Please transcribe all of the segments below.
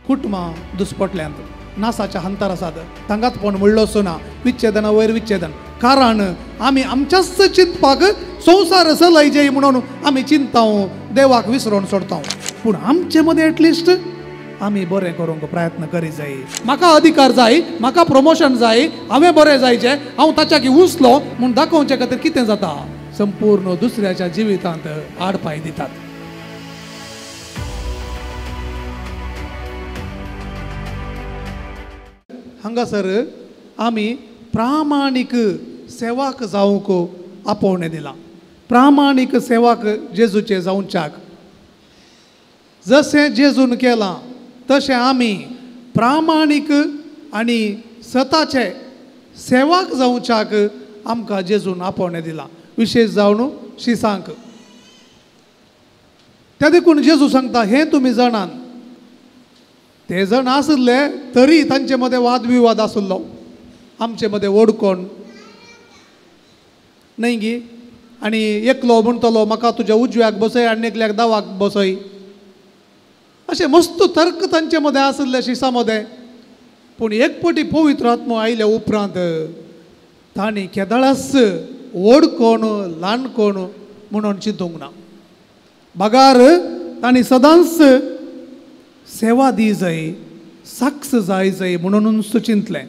कुटुंबां दुसपटल्यांत नासाच्या हंतार आसात तांगात पण म्हणलो सुना विच्छेदना वयर विच्छेदन कारण आमी आमच्याच चिंतपाक संवसार चलय म्हणून आमी चिंताव देवाक विसरून सोडता पूण आमचे मदें एटलिस्ट आमी बरें करूंक प्रयत्न करी जाय म्हाका अधिकार जाय म्हाका प्रमोशन जाय हांवें बरें जायचें हांव ताच्या उंचलो म्हूण दाखोवचे खातीर कितें जाता संपूर्ण दुसऱ्याच्या जिवितांत आडपाय दितात. हांगासर आमी प्रामाणीक सेवाक जावंक आपोवणें दिलां. प्रामाणीक सेवाक जेजूचे जावच्याक जशें जेजून केलां तशें आमी प्रामाणीक आनी सताचे सेवाक जावच्याक आमकां जेजून आपोवणें दिलां. विशेश जावन शिसांक त्या देखून जेजू सांगता हें तुमी जाणात ते जण आसले तरी तांचे मदें वादविवाद आसलो आमचे मदें ओडकोण न्हय गी आनी एकलो म्हणटलो म्हाका तुज्या उजव्याक बसय आनी एकल्याक दावाक बसय अशें मस्त तर्क तांचे मदें आसले शिसा मदें. पूण एक पटी पवित्र आत्मो आयल्या उपरांत तांणी केदाळस ओडकोण ल्हानकोण म्हणून चिंतूंक ना. बागार तांणी सदांच सेवा दी जाय साक्ष जाय म्हणून चिंतलें.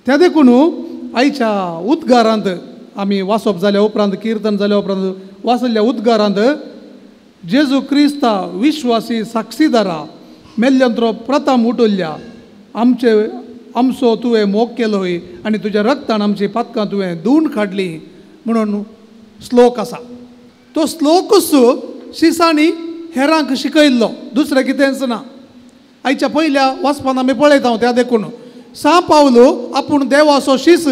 त्या देखून आयच्या उद्गारांत आमी वाचप जाल्या उपरांत किर्तन जाल्या उपरांत वाचल्या उद्गारांत जेजू क्रिस्ता विश्वासी साक्षीदारा मेल्ल्यांतलो प्रथम उठोल्ल्या आमचो तुवें मोग केलोय आनी तुज्या रक्तान आमची पातकां तुवें धुवन काडली म्हणून श्लोक आसा. तो श्लोकूच शिसांनी हेरांक शिकयल्लो दुसरें कितेंच ना. आयच्या पयल्या वाचपान आमी पळयता त्या देखून सा पावलो आपूण देवाचो शीस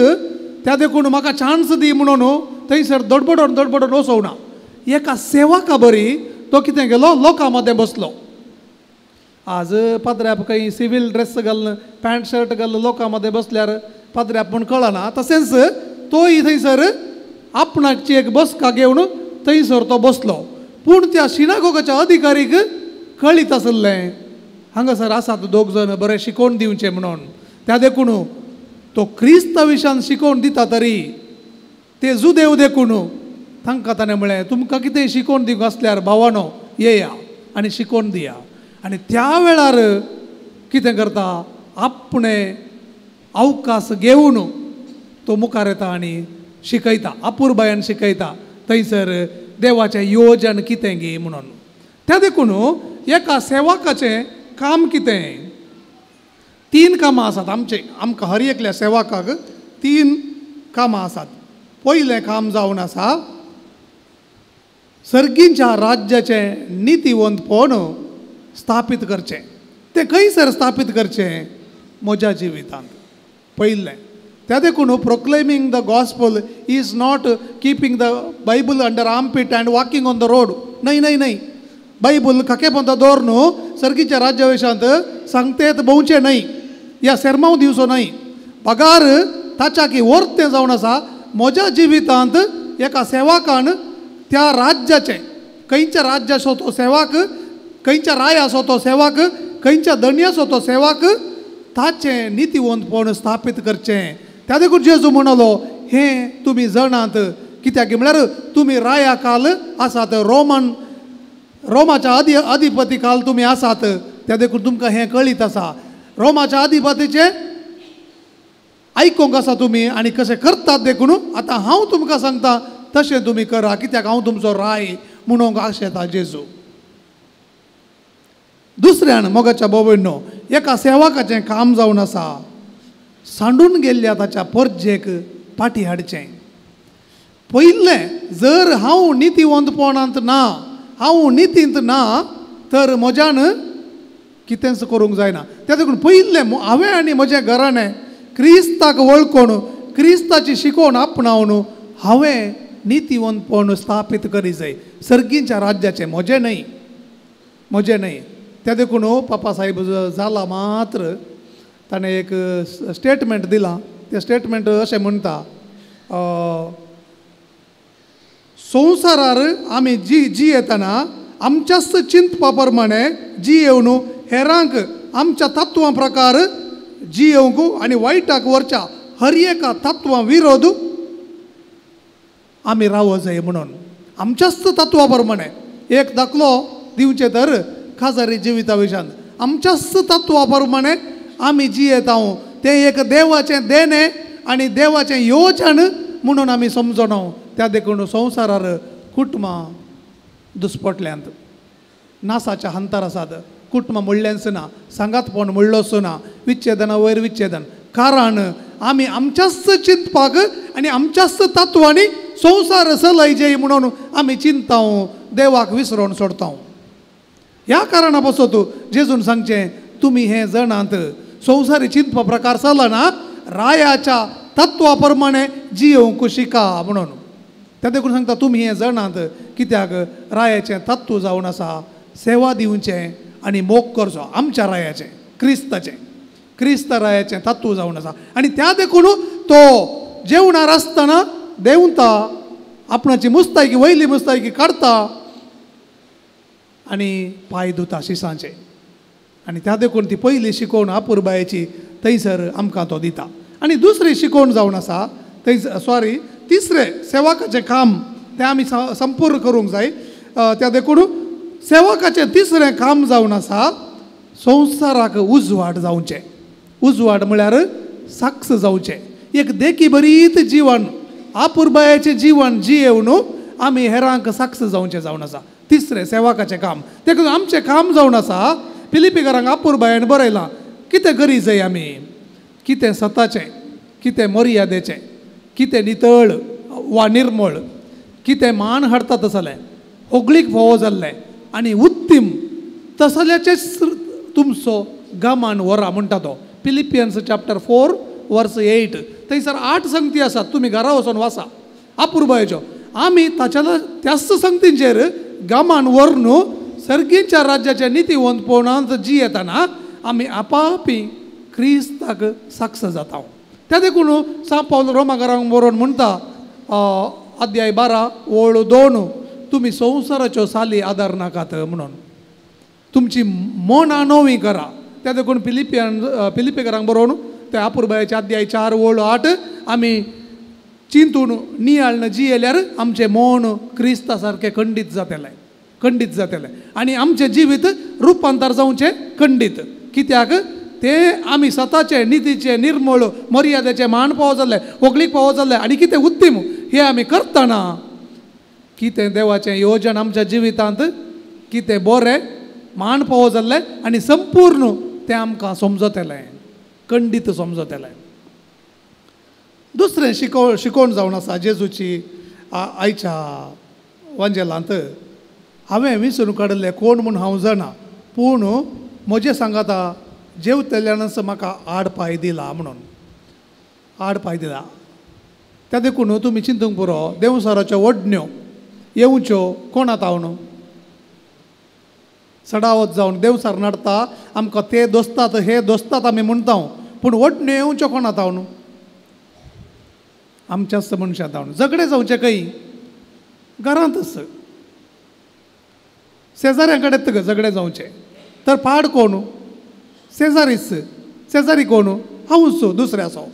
त्या देखून म्हाका चान्स दी म्हणून थंयसर दडबडोन वचोवना. एका सेवाका बरी तो कितें गेलो लोकां मदें बसलो. आज पाद्र्याप खंय सिवील ड्रेस घालून पॅन्ट शर्ट घालून लोकां मदें बसल्यार पाद्र्याप म्हूण कळना तशेंच तोय थंयसर आपणाची एक बसका घेवन थंयसर तो बसलो. पूण त्या सिनागोगाच्या अधिकारीक कळीत आसलें हांगासर आसात दोग जण बरें शिकोवन दिवचें म्हणून. त्या देखून तो क्रिस्ता विशयान शिकोवन दिता तरी ते जुदेव देखून तांकां ताणें म्हळें तुमकां कितेंय शिकोवन दिवंक आसल्यार भावानो येया आनी शिकोवन दिया. आनी त्या वेळार कितें करता आपणें अवकाश घेवन तो मुखार येता आनी शिकयता आपुरबायान शिकयता थंयसर देवाचें योजन कितें गे म्हणून. त्या देखून एका सेवकाचें काम कितें 3 कामां आसात आमकां हर एकल्या सेवकाक 3 कामां आसात. पयलें काम जावन आसा सर्गींच्या राज्याचें नितीवंतपण स्थापीत करचें. तें खंयसर स्थापीत करचें म्हज्या जिवितांत पयलें. त्या देखून proclaiming the gospel is not keeping the Bible under armpit and walking on the road. न्हय बायबल खाकेपंत दवरून सर्गीच्या राज्याविशांत सांगतेत भोंवचें न्हय या सेर्मांव दिवचो न्हय. पगार ताच्या की वर्तें जावन आसा म्हज्या जिवितांत एका सेवाकान त्या राज्याचें खंयच्या राज्य आसो तो सेवाक खंयच्या राय आसो तो सेवाक खंयच्या धनी आसो तो सेवाक ताचें नितीवंतपण स्थापीत करचें. त्या देखून जेजू म्हणलो हें तुमी जाणात कित्याक म्हळ्यार तुमी राया काल आसात रोमाच्या अधिपती काल तुमी आसात. त्या देखून तुमकां हें कळीत आसा रोमाच्या अधिपतीचें आयकूंक आसा तुमी आनी कशें करतात देखून आतां हांव तुमकां सांगता तशें तुमी करा कित्याक हांव तुमचो राय म्हणूंक आशेता जेजू. दुसऱ्यान मोगाच्या बोबयनो एका सेवकाचें काम जावन आसा सांडून गेल्ल्या ताच्या परजेक फाटी हाडचें. पयलें जर हांव नितीवंतपणांत ना हांव नितींत ना तर म्हज्यान कितेंच करूंक जायना. त्या देखून पयलें हांवें आनी म्हजें घराणें क्रिस्ताक वळखून क्रिस्ताची शिकोवन आपणावन हांवें नितीवंतपण स्थापीत करी जाय सर्गींच्या राज्याचें म्हजें न्हय. त्या देखून पापा साहेब जाला मात्र ताणें एक स्टेटमेंट दिलां. तें स्टेटमेंट अशें म्हणटा संवसारार आमी जी येतना आमच्याच चिंतपा प्रमाणे जी येवन हेरांक आमच्या तत्वा प्रकार जियोंकू आणि वाईटाक वरच्या हर एका तत्वा विरोध आम्ही रावो जाय म्हणून आमच्याच तत्वाप्रमाणे एक दाखलो दिवचे तर खासारी जिविता विशांत आमच्याच तत्वाप्रमाणे आम्ही जियेत आहो ते एक देवाचें देणे आणि देवाचें योजन म्हणून आम्ही समजून त्या देखून संवसारार कुटुंबां दुस्पटल्यांत नासाच्या हंतार आसात कुटुंबां म्हणलेंच ना सांगातपण म्हणलोच ना विच्छेदना वयर विच्छेदन कारण आमी आमच्याच चिंतपाक आनी आमच्याच तत्वांनी संवसार चलय म्हणून आमी चिंता देवाक विसरून सोडता ह्या कारणा पासून जेजून सांगचें तुमी हे जणांत संवसारी चिंतपा प्रकार चलना रायाच्या तत्वा प्रमाणे जियोंक शिका म्हणून त्या देखून सांगता तुमी हे जणांत कित्याक रायाचें तत्व जावन आसा सेवा दिवचें आनी मोग करचो आमच्या रायाचें क्रिस्त रायाचें तत्व जावन आसा आनी त्या देखून तो जेवणार आसतना देंवता आपणाची मुस्तायकी वयली मुस्तायकी काडता आनी पांय धुता शिसांचे आनी त्या देखून ती पयली शिकोवन आपुरबायेची थंयसर आमकां तो दिता आनी दुसरी शिकोवन जावन आसा थंय तिसरे सेवकाचें काम तें आमी संपूर्ण करूंक जाय त्या देखून सेवकाचें तिसरें काम जावन आसा संवसाराक उजवाड जावचें उजवाड म्हळ्यार साक्ष जावचें एक देखी बरीत जीवन आपुरबायेचें जीवन जियेवन आमी हेरांक साक्ष जावचें जावन आसा तिसरें सेवकाचें काम देखून आमचें काम जावन आसा फिलिपिकारांक आपुरबायेन बरयलां कितें करी जाय आमी कितें सताचें कितें मर्यादेचें कितें नितळ वा निर्मळ कितें मान हाडता तसलें होगळीक फोव जाल्लें आनी उत्तीम तसल्याचेच तुमचो गमान वरा म्हणटा तो फिलिपियन्स चॅप्टर 4 वर्स 8 थंयसर 8 संगती आसात तुमी घरा वचून वाचा आपुरबायेच्यो आमी ताच्या त्याच संगतींचेर गमान व्हरून सर्गीच्या राज्याच्या नितीवंतपणांत जियेतना आमी आपापी क्रिस्ताक साक्ष जाता त्या देखून सा पावल रोमाकारांक बरोवन म्हणटा अध्याय 12 ओळ 2 तुमी संवसाराच्यो साली आदार नाकात म्हणून तुमची मनां नवी करा त्या देखून फिलिपिकारांक बरोवन ते आपुरबायेचे अध्याय 4 ओळ 8 आमी चिंतून नियाळन जियेल्यार आमचें मन क्रिस्ता सारकें खंडीत जातलें आनी आमचें जिवीत रुपांतर जावचें खंडीत कित्याक ते आमी स्वताचे नितीचे निर्मळ मर्यादेचे मान पाव जाल्ले व्हंकलीक पाव जाल्ले आनी कितें उत्तीम हे आमी करतना कितें देवाचें योजन आमच्या जिवितांत कितें बरें मान पाव जाल्लें आनी संपूर्ण तें आमकां समजतलें खंडीत समजतलें दुसरें शिकोवन जावन आसा जेजूची आयच्या वंजेलांत हांवें विसरून काडलें कोण म्हूण हांव जाणा पूण म्हजे सांगाता जेवतल्यानच म्हाका आड पांय दिला म्हणून आड पांय दिला त्या देखून तुमी चिंतूंक पुरो देवसाराच्यो वडण्यो येवच्यो कोण आतावन सडावत जावन देवसार नडता आमकां ते दोस्तात हे दोस्तात आमी म्हणटा पूण वडण्यो येवच्यो कोण आतावन आमच्याच मनशां आतावन झगडे जावचे खंय घरांतच शेजाऱ्यां कडेन झगडे जावचे तर पाड कोण शेजारी कोण हांवूच दुसऱ्याचो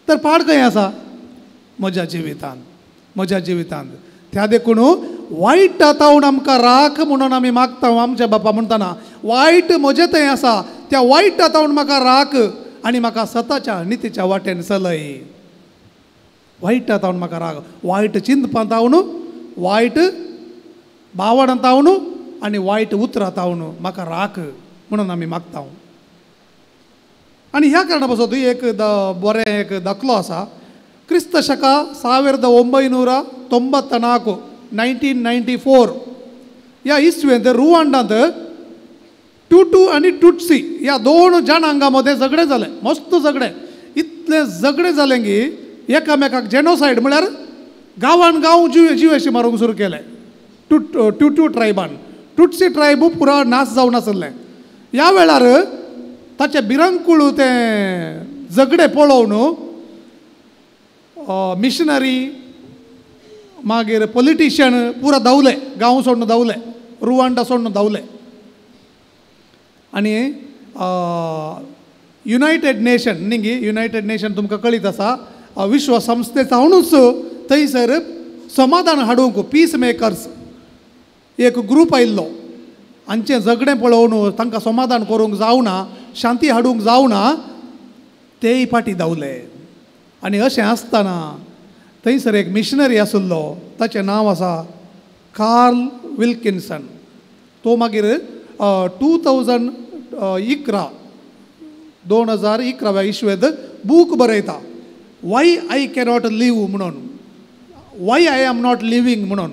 तर पाड खंय आसा म्हज्या जिवितांत त्या देखून वायट आतावन आमकां राख म्हणून आमी मागता आमच्या बापा म्हणटाना वायट म्हजें थंय आसा त्या वायट आतावन म्हाका राख आनी म्हाका सताच्या नितीच्या वाटेन चलय वायट आतावन म्हाका राख वायट चिंतपांत तावन वायट भावडांत तावन आनी वायट उतरां तावन म्हाका राख म्हणून आमी मागता आनी ह्या कारणा पासून एक बरें एक दाखलो आसा क्रिस्त शका 1994 1994 ह्या इस्वेंत रुवांडांत टुटू आनी टुट्सी ह्या 2 जाणांगा मदें झगडे जाले मस्त झगडे इतले झगडे जाले की एकामेकाक जेनोसायड म्हळ्यार गांवान गांव जिवेशी मारूंक सुरू केले टुटू ट्रायबान टुट्सी ट्रायब पुरो नाश जावन आसले ह्या वेळार ताचे भिरांकूळ ते झगडे पळोवन मिशनरी मागीर पॉलिटिशियन पुरो धांवले गांव सोडून धांवले रुवांडा सोडून धांवले आनी युनायटेड नेशन न्ही युनायटेड नेशन तुमकां कळीत आसा विश्व संस्थे जावनूच थंयसर समाधान हाडूंक पीस मेकर्स एक ग्रूप आयिल्लो हांचें झगडें पळोवन तांकां समाधान करूंक जावना शांती हाडूंक जावना तेय फाटी धांवले आनी अशें आसतना थंयसर एक मिशनरी आशिल्लो ताचें नांव आसा कार्ल विल्किन्सन तो मागीर 2011 इस्वेंत बूक बरयता वाय आय कॅनॉट लिव म्हणून why I am not living म्हणून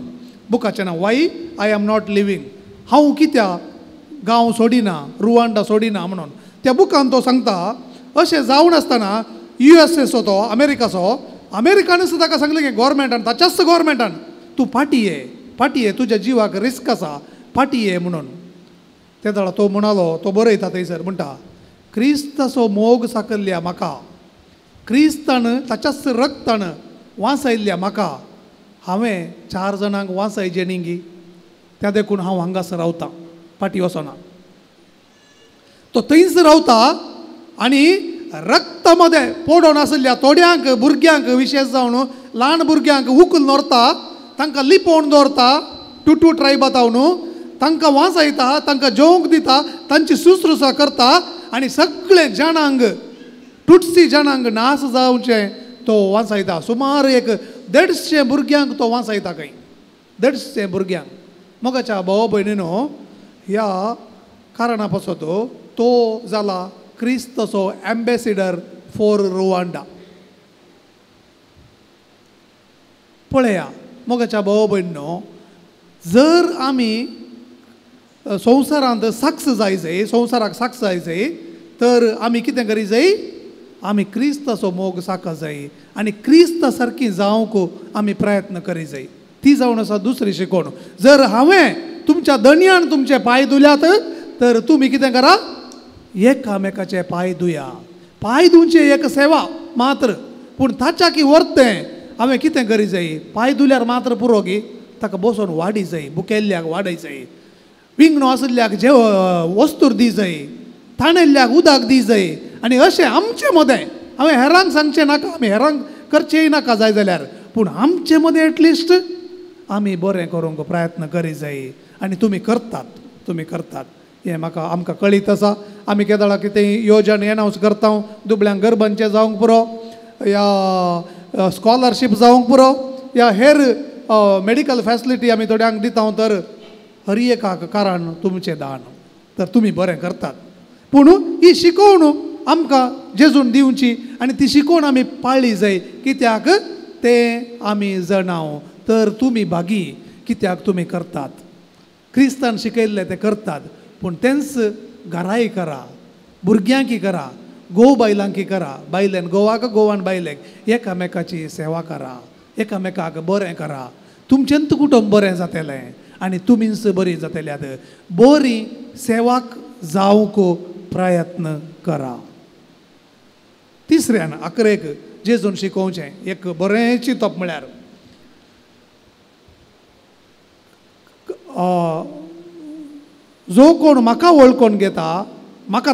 बुकाचें नांव why I am not living हांव कित्याक गांव सोडिना रुवांडा सोडिना म्हणून त्या बुकान तो सांगता अशें जावन आसतना USA तो अमेरिकान सुद्दां ताका सांगलें की गोवोरमेंटान ताच्याच गोवोरमेंटान तूं फाटी ये तुज्या जिवाक रिस्क आसा फाटी ये म्हणून ते दाडा तो म्हणलो तो बरयता थंयसर म्हणटा क्रिस्ताचो मोग साकल्ल्या म्हाका क्रिस्तान ताच्याच रक्तान वांसयल्ल्या म्हाका हांवें 4 जाणांक वांसयचें न्ही गी त्या देखून हांव हांगासर रावतां फाटी वचना तो थंयच रावता आनी रक्तामध्ये पडून आशिल्ल्या थोड्यांक भुरग्यांक विशेश जावन ल्हान भुरग्यांक उखल व्हरता तांकां लिपोवन दवरता टुटू ट्रायबांत न्हू तांकां वांसयता तांकां जेवंक दिता तांची शुश्रूषा करता आनी सगळे जाणांक टुट्सी जाणांक नाश जावचें तो वांसयता सुमार एक 150 भुरग्यांक तो वांसयता खंय 150 भुरग्यांक मोगाच्या भाव भयणीनो ह्या कारणा पासत तो जाला क्रिस्ताचो एम्बेसिडर फॉर रुवांडा पळया मोगाच्या भाव भयणीनो जर आमी संवसारांत साक्ष जायचे संवसाराक साक्ष जायचे तर आमी कितें करी जाय आमी क्रिस्ताचो मोग साका जाय आनी क्रिस्ता सारकी जावंक आमी प्रयत्न करी जाय ती जावन आसा दुसरी शिकवण जर हांवें तुमच्या दणयान तुमचे पांय धुल्यात तर तुमी कितें करा एकामेकाचे पांय धुया पांय धुवचे एक सेवा मात्र पूण ताच्या की वर्तें हांवें कितें करी जाय पांय धुल्यार मात्र पुरो गी ताका बसोन वाडी जाय बुकेल्ल्याक वाडय जाय विंगणो आशिल्ल्याक जेव वस्तूर दी जाय ताणयल्ल्याक उदक दी जाय आनी अशें आमचे मदें हांवें हेरांक सांगचें नाका आमी हेरांक करचेंय नाका जाय जाल्यार पूण आमचे मदें एटलिस्ट आमी बरें करूंक प्रयत्न करी जाय आनी तुमी करतात हें म्हाका आमकां कळीत आसा आमी केदाळा कितें योजन एनावंस करता दुबळ्यांक गरबांचें जावंक पुरो या स्कॉलरशीप जावंक पुरो या हेर मेडिकल फॅसिलिटी आमी थोड्यांक दिता तर हर एकाक कारण तुमचें दान तर तुमी बरें करतात पूण ही शिकवण आमकां जेजून दिवची आनी ती शिकवण आमी पाळली जाय कित्याक तें आमी जणाव तर तुमी भागी कित्याक तुमी करतात क्रिस्तान शिकयल्लें तें करतात पूण तेंच घराय करा भुरग्यांकी करा गोव बायलांकी करा बायलेन गोवाक गोवान बायलेक एकामेकाची सेवा करा एकामेकाक बरें करा तुमचेंत कुटुंब बरें जातलें आनी तुमीच बरी जातल्यात बरी सेवाक जावंक प्रयत्न करा तिसऱ्यान आखरेक जेजून शिकोवचें एक बरें चिंतप म्हळ्यार जो कोण म्हाका वळखून घेता म्हाका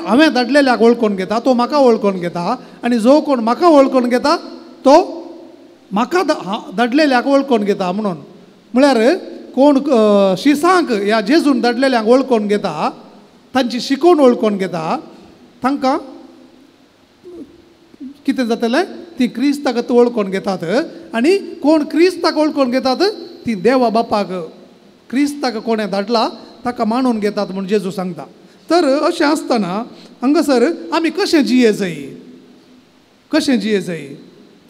हांवें धाडलेल्याक वळखून घेता तो म्हाका वळखून घेता आनी जो कोण म्हाका वळखून घेता तो म्हाका धाडलेल्याक वळखून घेता म्हणून म्हळ्यार कोण शिसांक ह्या जेजून धाडलेल्यांक वळखून घेता तांची शिकवण वळखून घेता तांकां कितें जातलें ती क्रिस्ताक वळखून घेतात आनी कोण क्रिस्ताक वळखून घेतात ती देवा बापाक क्रिस्ताक कोणें धाडला ताका मानून घेतात म्हूण जेजू सांगता तर अशें आसतना हांगासर आमी कशें जिये जाय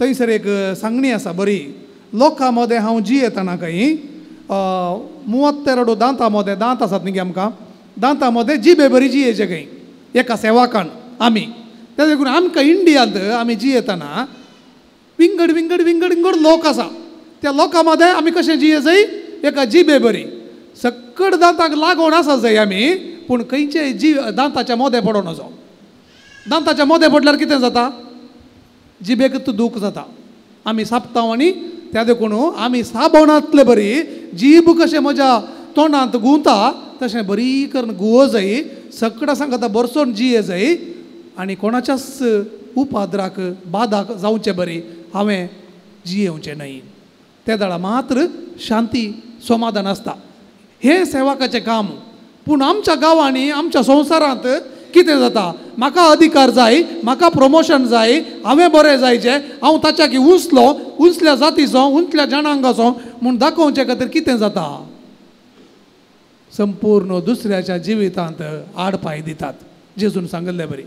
थंयसर एक सांगणी आसा बरी लोकां मदें हांव जियेतना खंय 32 दांत आसात न्ही आमकां दांता मदें जिबे बरी जियेचें खंय एका सेवाकान आमी त्या देखून आमकां इंडियांत आमी जियेतना विंगड विंगड विंगड विंगड लोक आसा त्या लोकां मदें आमी कशें जिये जाय एका जिबे बरी सकड दांताक लागून आसा जाय आमी पूण खंयचेय दांताच्या मोदें पडों नजो दांताच्या मोदें पडल्यार कितें जाता जिबेक दूख जाता आमी सापता आनी त्या देखून आमी साबणांतले बरी जीब कशें म्हज्या तोंडांत गुंवता तशें बरी करून गुवो जाय सगळं सांगता बरसोन जिये जाय आनी कोणाच्याच उपाद्राक बादाक जावचे बरी हांवें जियेवचें न्हय. त्या दाळा मात्र शांती समाधान आसता. हे सेवकाचें काम. पूण आमच्या गांवांनी आमच्या संवसारांत कितें जाता, म्हाका अधिकार जाय, म्हाका प्रमोशन जाय, हांवें बरें जायचें, हांव ताच्या की उंचल्या जातीचो उंचल्या जनांगाचो म्हूण दाखोवचे खातीर कितें जाता, संपूर्ण दुसऱ्याच्या जिवितांत आडपाय दितात. जेजून सांगल्लें बरी,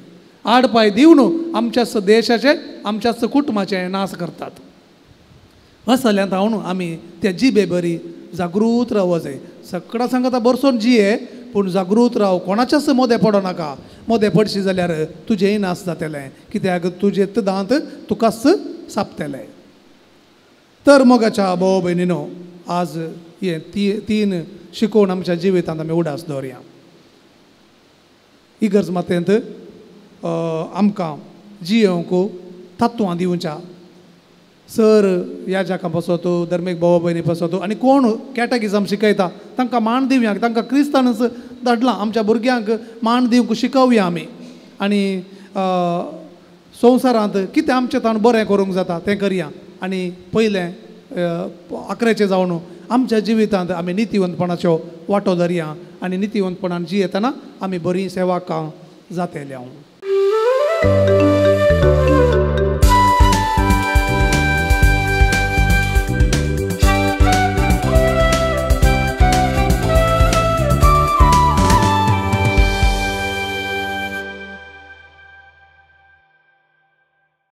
आडपाय दिवन आमच्याच देशाचे आमच्याच कुटुंबाचे नाश करतात. असं जाल्यार हांव आमी त्या जिबे बरी जागृत रावूं जाय. सगळां सांगता बरसोन जिये पूण जागृत राव, कोणाच्याच मोदें पडो नाका. मोदें पडशी जाल्यार तुजेंय नाश जातलें, कित्याक तुजे दांत तुकाच सापतलें. तर मोगाच्या भाव भयणीनो, आज हे तीन शिकोवन आमच्या जिवितांत आमी उडास दवरया. इगर्ज मातेंत आमकां जियोवंक तत्वां दिवच्या. सर याजकां पासतो, धर्मीक भाव भयणी पासतो आनी कोण कॅटेकिजम शिकयता तांकां मान दिवया. तांकां क्रिस्तानच धाडलां, आमच्या भुरग्यांक मान दिवंक शिकवया आमी. आनी संवसारांत कितें आमचें ताण बरें करूंक जाता तें करया. आनी पयलें 11 जावन आमच्या जिवितांत आमी नितीवंतपणाच्यो वांटो धरया आनी नितीवंतपणान जियेतना आमी बरीं सेवकां जातले. हांव